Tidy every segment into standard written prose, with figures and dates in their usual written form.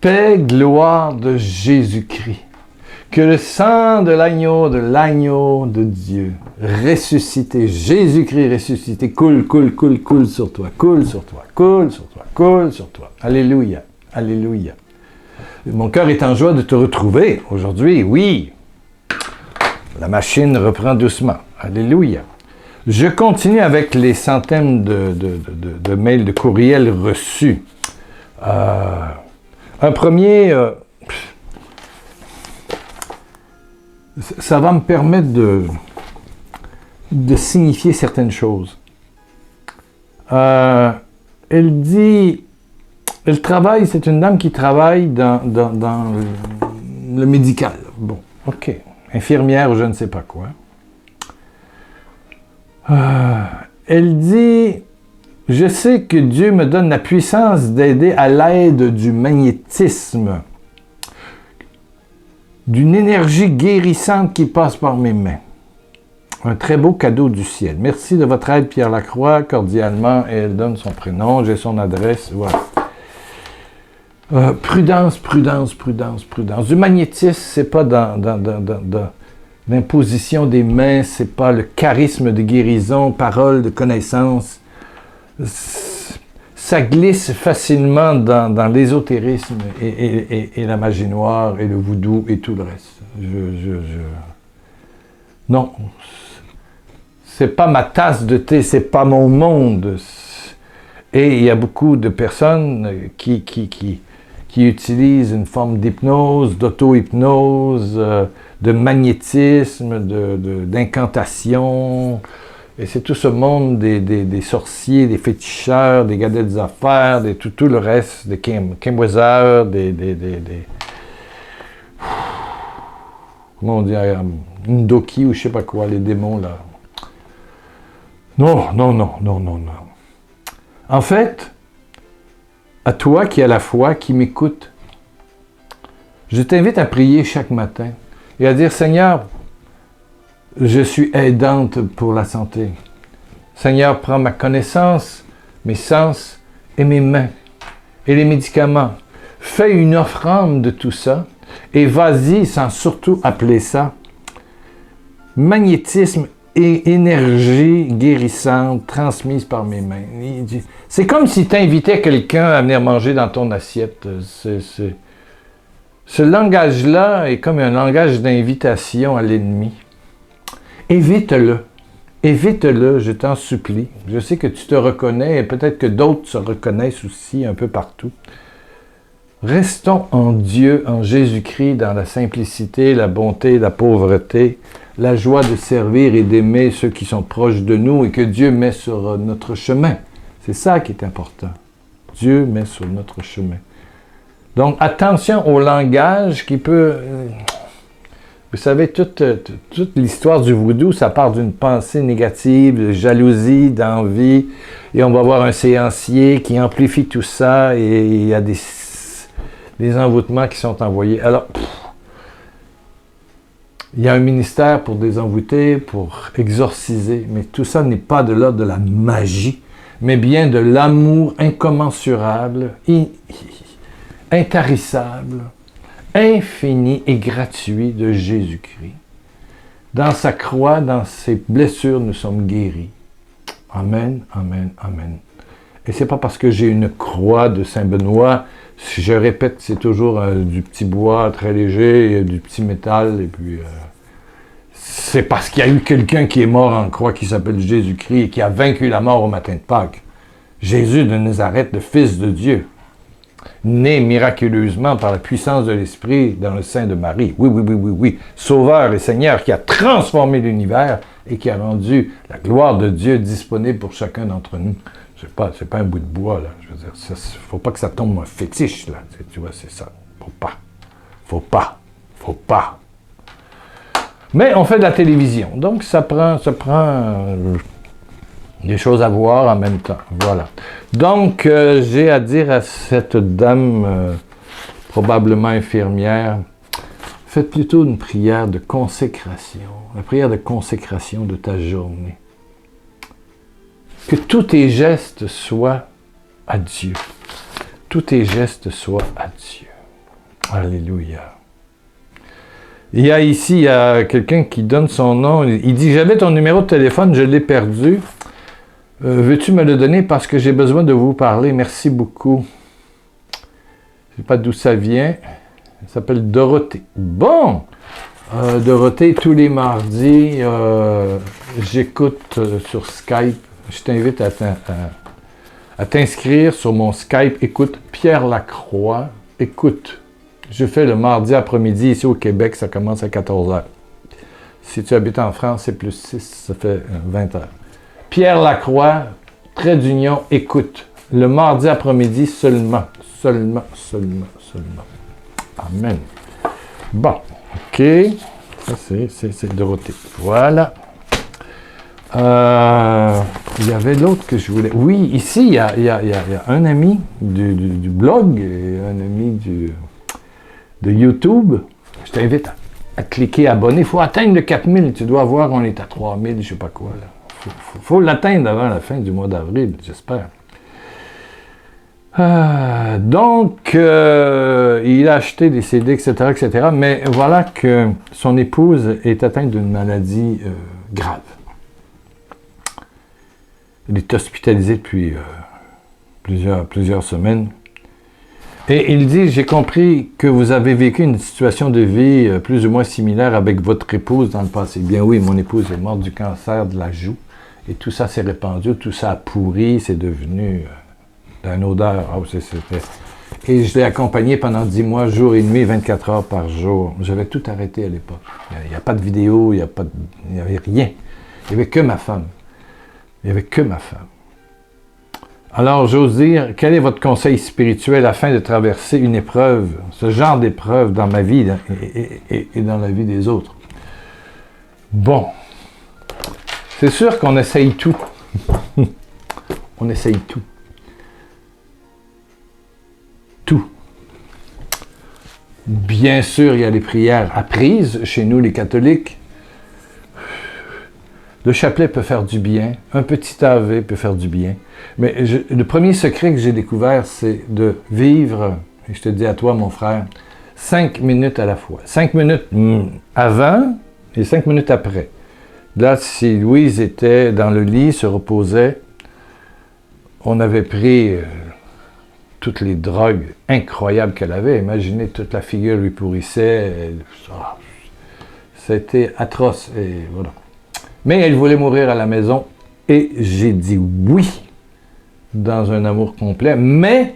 Paix, gloire de Jésus-Christ. Que le sang de l'agneau de Dieu, ressuscité, Jésus-Christ ressuscité, coule sur toi, coule sur toi, coule sur toi, coule sur toi. Alléluia, alléluia. Mon cœur est en joie de te retrouver aujourd'hui, oui. La machine reprend doucement. Alléluia. Je continue avec les centaines de mails, de courriels reçus. Un premier, ça va me permettre de signifier certaines choses. Elle dit, elle travaille, c'est une dame qui travaille dans le médical. Bon, ok. Infirmière ou je ne sais pas quoi. Elle dit, je sais que Dieu me donne la puissance d'aider à l'aide du magnétisme, d'une énergie guérissante qui passe par mes mains. Un très beau cadeau du ciel. Merci de votre aide, Pierre Lacroix, cordialement, et elle donne son prénom, j'ai son adresse, voilà. Prudence. Du magnétisme, c'est pas dans l'imposition des mains, c'est pas le charisme de guérison, parole de connaissance. Ça glisse facilement dans l'ésotérisme et la magie noire et le voodoo et tout le reste. Non, c'est pas ma tasse de thé, c'est pas mon monde. Et il y a beaucoup de personnes qui utilisent une forme d'hypnose, d'auto-hypnose, de magnétisme, d'incantation. Et c'est tout ce monde des sorciers, des féticheurs, des gars des affaires, tout le reste, des quimboiseurs, comment on dit, Ndoki ou je sais pas quoi, les démons là. Non. En fait, à toi qui as la foi, qui m'écoute, je t'invite à prier chaque matin et à dire, Seigneur, je suis aidante pour la santé. Seigneur, prends ma connaissance, mes sens et mes mains et les médicaments. Fais une offrande de tout ça et vas-y sans surtout appeler ça magnétisme et énergie guérissante transmise par mes mains. C'est comme si tu invitais quelqu'un à venir manger dans ton assiette. Ce langage-là est comme un langage d'invitation à l'ennemi. Évite-le, je t'en supplie. Je sais que tu te reconnais et peut-être que d'autres se reconnaissent aussi un peu partout. Restons en Dieu, en Jésus-Christ, dans la simplicité, la bonté, la pauvreté, la joie de servir et d'aimer ceux qui sont proches de nous et que Dieu met sur notre chemin. C'est ça qui est important. Dieu met sur notre chemin. Donc, attention au langage qui peut... Vous savez, toute l'histoire du voodoo, ça part d'une pensée négative, de jalousie, d'envie, et on va voir un séancier qui amplifie tout ça, et il y a des envoûtements qui sont envoyés. Alors, il y a un ministère pour désenvoûter, pour exorciser, mais tout ça n'est pas de l'ordre de la magie, mais bien de l'amour incommensurable, intarissable, infini et gratuit de Jésus-Christ. Dans sa croix, dans ses blessures, nous sommes guéris. Amen, amen, amen. Et c'est pas parce que j'ai une croix de Saint-Benoît, je répète, c'est toujours du petit bois très léger, du petit métal, et puis c'est parce qu'il y a eu quelqu'un qui est mort en croix qui s'appelle Jésus-Christ et qui a vaincu la mort au matin de Pâques. Jésus de Nazareth, le Fils de Dieu, né miraculeusement par la puissance de l'Esprit dans le sein de Marie. Oui. Sauveur et Seigneur qui a transformé l'univers et qui a rendu la gloire de Dieu disponible pour chacun d'entre nous. C'est pas un bout de bois, là. Je veux dire, faut pas que ça tombe un fétiche, là. Tu vois, c'est ça. Faut pas. Mais on fait de la télévision. Donc, ça prend des choses à voir en même temps. Voilà. Donc, j'ai à dire à cette dame, probablement infirmière, faites plutôt une prière de consécration. La prière de consécration de ta journée. Que tous tes gestes soient à Dieu. Tous tes gestes soient à Dieu. Alléluia. Il y a ici quelqu'un qui donne son nom. Il dit, j'avais ton numéro de téléphone, je l'ai perdu. Veux-tu me le donner parce que j'ai besoin de vous parler? Merci beaucoup. Je ne sais pas d'où ça vient. Elle s'appelle Dorothée. Bon! Dorothée, tous les mardis, j'écoute sur Skype. Je t'invite à t'inscrire sur mon Skype. Écoute, Pierre Lacroix. Écoute. Je fais le mardi après-midi ici au Québec, ça commence à 14h. Si tu habites en France, c'est plus 6, ça fait 20h. Pierre Lacroix, trait d'union, écoute. Le mardi après-midi seulement. Seulement. Amen. Bon, OK. Ça, c'est Dorothée. Voilà. Il y avait l'autre que je voulais... Oui, ici, il y a un ami du blog et un ami de YouTube. Je t'invite à cliquer abonner. Il faut atteindre le 4000. Tu dois voir, on est à 3000, je ne sais pas quoi. Faut l'atteindre avant la fin du mois d'avril, j'espère. Donc, il a acheté des CD, etc. Mais voilà que son épouse est atteinte d'une maladie grave. Il est hospitalisé depuis plusieurs semaines. Et il dit, j'ai compris que vous avez vécu une situation de vie plus ou moins similaire avec votre épouse dans le passé. Bien oui, mon épouse est morte du cancer de la joue. Et tout ça s'est répandu, tout ça a pourri, c'est devenu d'une odeur. Oh, et je l'ai accompagné pendant 10 mois, jour et nuit, 24 heures par jour. J'avais tout arrêté à l'époque. Il n'y a pas de vidéo, il n'y avait rien. Il n'y avait que ma femme. Il n'y avait que ma femme. Alors, j'ose dire, quel est votre conseil spirituel afin de traverser une épreuve, ce genre d'épreuve dans ma vie et dans la vie des autres? Bon, c'est sûr qu'on essaye tout. On essaye tout. Tout. Bien sûr, il y a les prières apprises chez nous, les catholiques. Le chapelet peut faire du bien. Un petit Ave peut faire du bien. Mais le premier secret que j'ai découvert, c'est de vivre, et je te dis à toi, mon frère, 5 minutes à la fois. 5 minutes avant et 5 minutes après. Là, si Louise était dans le lit, se reposait, on avait pris toutes les drogues incroyables qu'elle avait. Imaginez, toute la figure lui pourrissait. C'était atroce. Et voilà. Mais elle voulait mourir à la maison et j'ai dit oui dans un amour complet, mais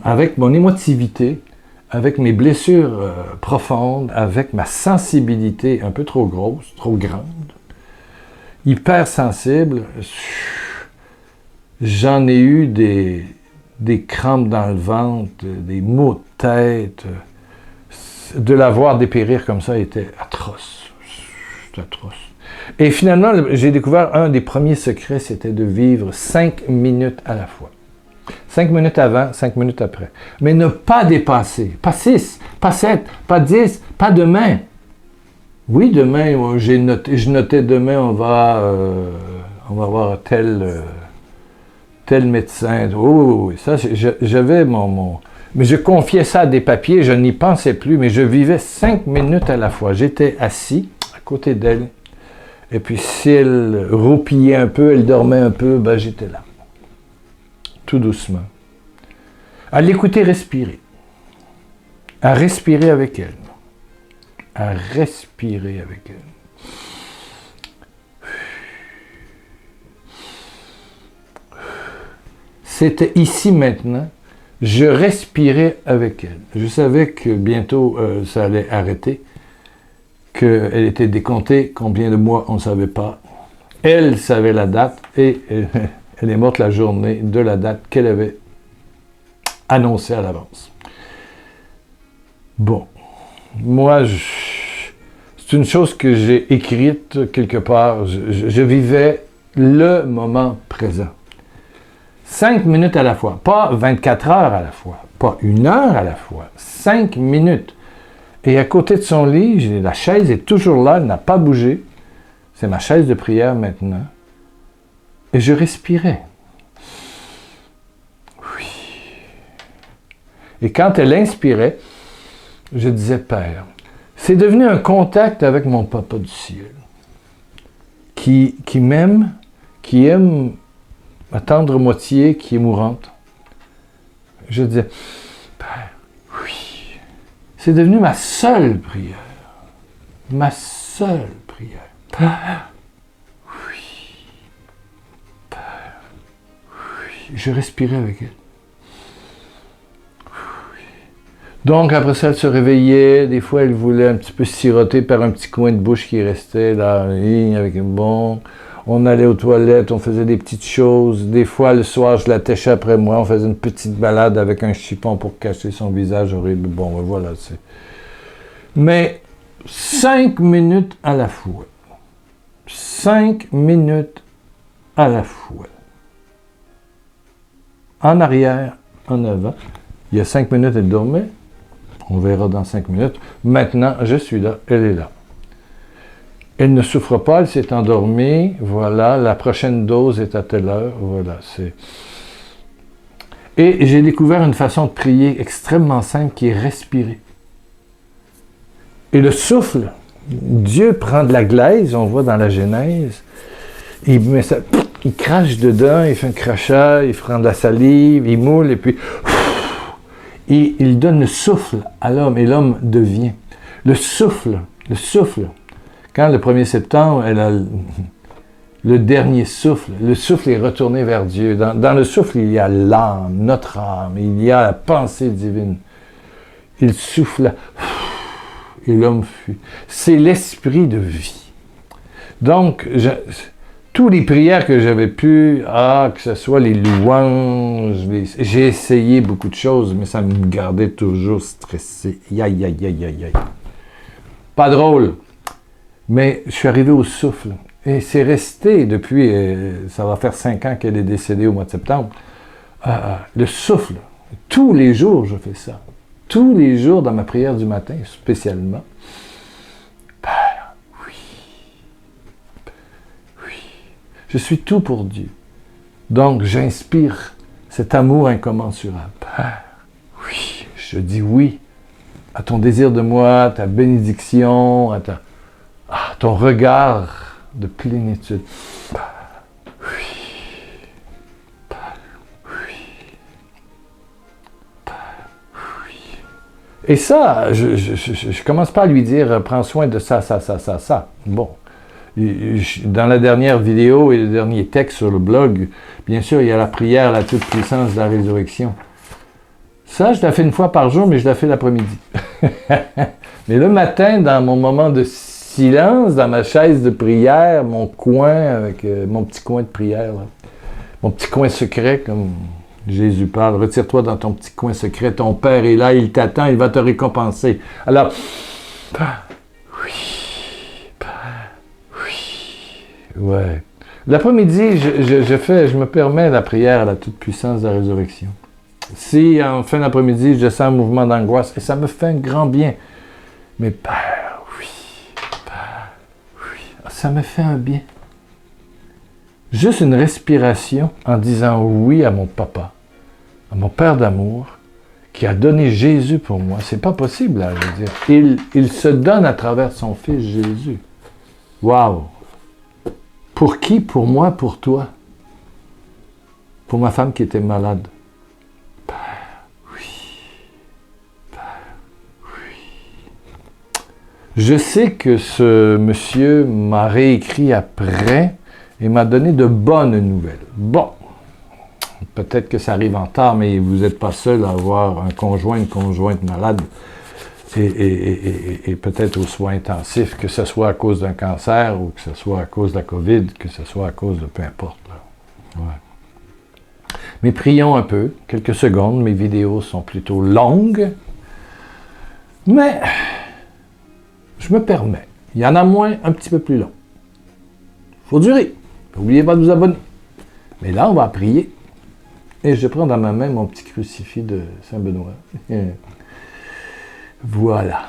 avec mon émotivité, avec mes blessures profondes, avec ma sensibilité un peu trop grosse, trop grande, hyper sensible, j'en ai eu des crampes dans le ventre, des maux de tête. De la voir dépérir comme ça était atroce. C'était atroce. Et finalement, j'ai découvert un des premiers secrets, c'était de vivre 5 minutes à la fois. 5 minutes avant, 5 minutes après. Mais ne pas dépasser. Pas 6, pas 7, pas 10, pas demain. Oui, demain, je notais demain, on va voir tel médecin. Oh, ça, j'avais mais je confiais ça à des papiers, je n'y pensais plus, mais je vivais 5 minutes à la fois. J'étais assis à côté d'elle. Et puis, si elle roupillait un peu, elle dormait un peu, ben j'étais là. Tout doucement. À l'écouter respirer. À respirer avec elle. À respirer avec elle. C'était ici maintenant. Je respirais avec elle. Je savais que bientôt, ça allait arrêter. Qu'elle était décomptée, combien de mois, on ne savait pas. Elle savait la date et elle est morte la journée de la date qu'elle avait annoncée à l'avance. Bon, moi, c'est une chose que j'ai écrite quelque part. Je vivais le moment présent. 5 minutes à la fois, pas 24 heures à la fois, pas 1 heure à la fois, 5 minutes. Et à côté de son lit, la chaise est toujours là, elle n'a pas bougé. C'est ma chaise de prière maintenant. Et je respirais. Oui. Et quand elle inspirait, je disais Père. C'est devenu un contact avec mon Papa du ciel, qui m'aime, qui aime ma tendre moitié qui est mourante. Je disais, Père, oui. C'est devenu ma seule prière. Ma seule prière. Père, oui. Père, oui. Je respirais avec elle. Oui. Donc, après ça, elle se réveillait. Des fois, elle voulait un petit peu siroter par un petit coin de bouche qui restait là, avec un bon... On allait aux toilettes, on faisait des petites choses. Des fois, le soir, je la têchais après moi. On faisait une petite balade avec un chiffon pour cacher son visage horrible. Bon, ben voilà, c'est... Mais 5 minutes à la fois. 5 minutes à la fois. En arrière, en avant. Il y a 5 minutes, elle dormait. On verra dans 5 minutes. Maintenant, je suis là, elle est là. Elle ne souffre pas, elle s'est endormie, voilà, la prochaine dose est à telle heure, voilà, c'est... Et j'ai découvert une façon de prier extrêmement simple qui est respirer. Et le souffle, Dieu prend de la glaise, on voit dans la Genèse, il met ça, il crache dedans, il fait un crachat, il prend de la salive, il moule, et puis... Et il donne le souffle à l'homme, et l'homme devient. Le souffle, quand le 1er septembre, elle a le dernier souffle, le souffle est retourné vers Dieu. Dans le souffle, il y a l'âme, notre âme, il y a la pensée divine. Il souffla, et l'homme fut. C'est l'esprit de vie. Donc, toutes les prières que j'avais pu, que ce soit les louanges, j'ai essayé beaucoup de choses, mais ça me gardait toujours stressé. Aïe. Pas drôle. Mais je suis arrivé au souffle. Et c'est resté depuis, ça va faire 5 ans qu'elle est décédée au mois de septembre. Le souffle. Tous les jours, je fais ça. Tous les jours dans ma prière du matin, spécialement. Père, oui. Oui. Je suis tout pour Dieu. Donc, j'inspire cet amour incommensurable. Père, oui. Je dis oui à ton désir de moi, à ta bénédiction, à ton regard de plénitude. Oui. Oui. Oui. Et ça, je commence pas à lui dire, prends soin de ça. Bon. Dans la dernière vidéo et le dernier texte sur le blog, bien sûr, il y a la prière, la toute puissance de la résurrection. Ça, je la fais une fois par jour, mais je la fais l'après-midi. Mais le matin, dans mon moment de silence, dans ma chaise de prière, mon coin, avec mon petit coin de prière, là. Mon petit coin secret, comme Jésus parle, retire-toi dans ton petit coin secret, ton Père est là, il t'attend, il va te récompenser. Alors, ouais. L'après-midi, je me permets la prière à la toute-puissance de la résurrection. Si, en fin d'après-midi, je sens un mouvement d'angoisse, et ça me fait un grand bien. Mais Père, oui. Ça me fait un bien. Juste une respiration en disant oui à mon papa, à mon Père d'amour, qui a donné Jésus pour moi. C'est pas possible, là, je veux dire. Il se donne à travers son Fils Jésus. Wow! Pour qui? Pour moi, pour toi. Pour ma femme qui était malade. Je sais que ce monsieur m'a réécrit après et m'a donné de bonnes nouvelles. Bon, peut-être que ça arrive en tard, mais vous n'êtes pas seul à avoir un conjoint, une conjointe malade et peut-être aux soins intensifs, que ce soit à cause d'un cancer ou que ce soit à cause de la COVID, que ce soit à cause de peu importe. Là. Ouais. Mais prions un peu, quelques secondes. Mes vidéos sont plutôt longues, mais... je me permets. Il y en a moins, un petit peu plus long. Il faut durer. N'oubliez pas de vous abonner. Mais là, on va prier. Et je prends dans ma main mon petit crucifix de Saint-Benoît. Voilà.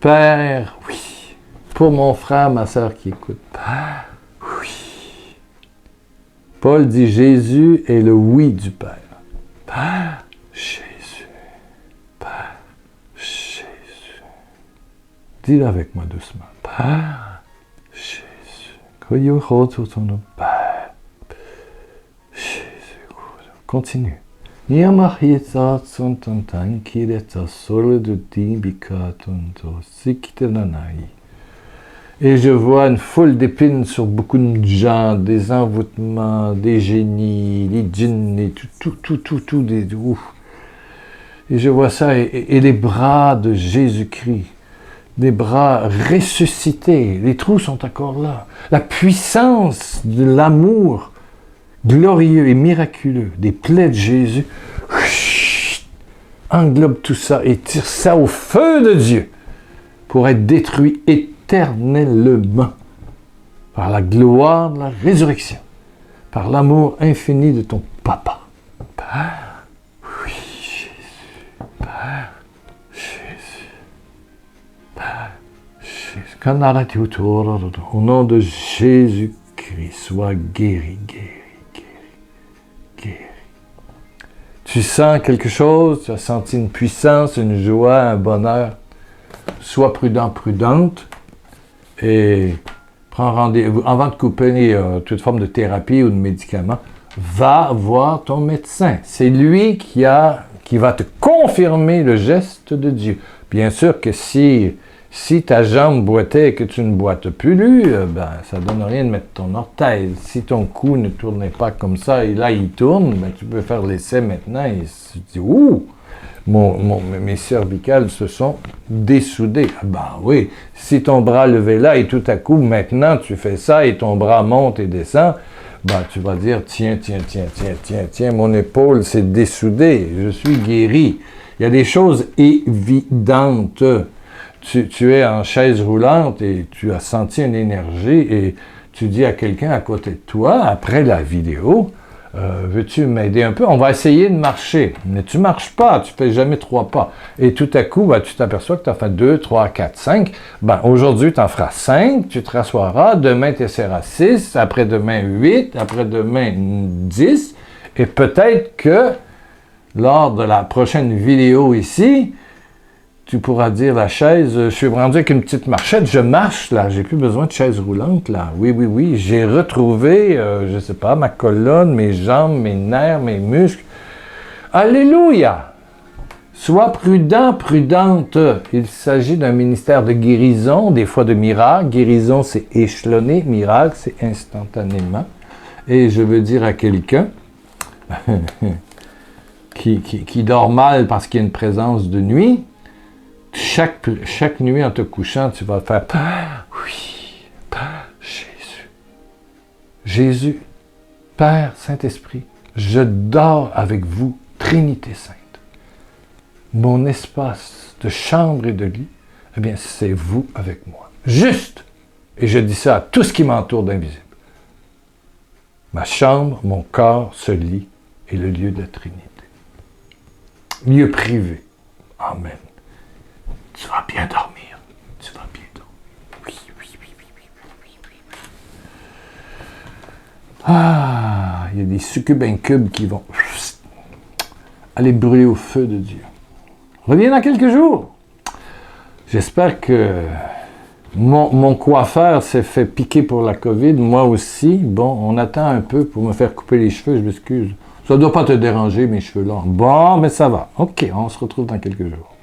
Père, oui. Pour mon frère, ma sœur qui écoute. Père, oui. Paul dit Jésus est le oui du Père. Père, Jésus. Dis-le avec moi doucement. Père Jésus. Père Jésus. Continue. Et je vois une foule d'épines sur beaucoup de gens, des envoûtements, des génies, les djinns, et tout, ouf. Et je vois ça, et les bras de Jésus-Christ, des bras ressuscités, les trous sont encore là. La puissance de l'amour glorieux et miraculeux des plaies de Jésus, englobe tout ça et tire ça au feu de Dieu pour être détruit éternellement par la gloire de la résurrection, par l'amour infini de ton Papa. Père, oui, Jésus, Père, Jésus, Père, Jésus. Au nom de Jésus-Christ, sois guéri. Tu sens quelque chose, tu as senti une puissance, une joie, un bonheur. Sois prudente et prends rendez-vous. Avant de couper toute forme de thérapie ou de médicament, va voir ton médecin. C'est lui qui va te confirmer le geste de Dieu. Bien sûr que si ta jambe boitait et que tu ne boites plus, ça ne donne rien de mettre ton orteil. Si ton cou ne tournait pas comme ça, et là, il tourne, tu peux faire l'essai maintenant et tu te dis, ouh, mes cervicales se sont dessoudées. Oui, si ton bras levé là et tout à coup, maintenant, tu fais ça et ton bras monte et descend, tu vas dire, tiens, mon épaule s'est dessoudée, je suis guéri. Il y a des choses évidentes. Tu es en chaise roulante et tu as senti une énergie et tu dis à quelqu'un à côté de toi, après la vidéo, veux-tu m'aider un peu? On va essayer de marcher. Mais tu ne marches pas, tu ne fais jamais 3 pas. Et tout à coup, tu t'aperçois que tu as fait 2, 3, 4, 5. Aujourd'hui, tu en feras 5, tu te rassoiras, demain, tu essaieras 6, après-demain, 8, après-demain, 10. Et peut-être que lors de la prochaine vidéo ici, tu pourras dire la chaise, je suis rendu avec une petite marchette, je marche là, j'ai plus besoin de chaise roulante là. Oui, j'ai retrouvé, je sais pas, ma colonne, mes jambes, mes nerfs, mes muscles. Alléluia! Sois prudente. Il s'agit d'un ministère de guérison, des fois de miracle. Guérison, c'est échelonné, miracle, c'est instantanément. Et je veux dire à quelqu'un qui dort mal parce qu'il y a une présence de nuit, chaque nuit en te couchant, tu vas faire « Père, oui, Père Jésus. Jésus, Père, Saint-Esprit, je dors avec vous, Trinité Sainte. Mon espace de chambre et de lit, eh bien, c'est vous avec moi. Juste! Et je dis ça à tout ce qui m'entoure d'invisible. Ma chambre, mon corps, ce lit est le lieu de la Trinité. Lieu privé. Amen. Tu vas bien dormir. Tu vas bien dormir. Oui. Il y a des succubes incubes qui vont aller brûler au feu de Dieu. Reviens dans quelques jours. J'espère que mon coiffeur s'est fait piquer pour la COVID. Moi aussi. Bon, on attend un peu pour me faire couper les cheveux. Je m'excuse. Ça ne doit pas te déranger, mes cheveux longs. Bon, mais ça va. OK, on se retrouve dans quelques jours.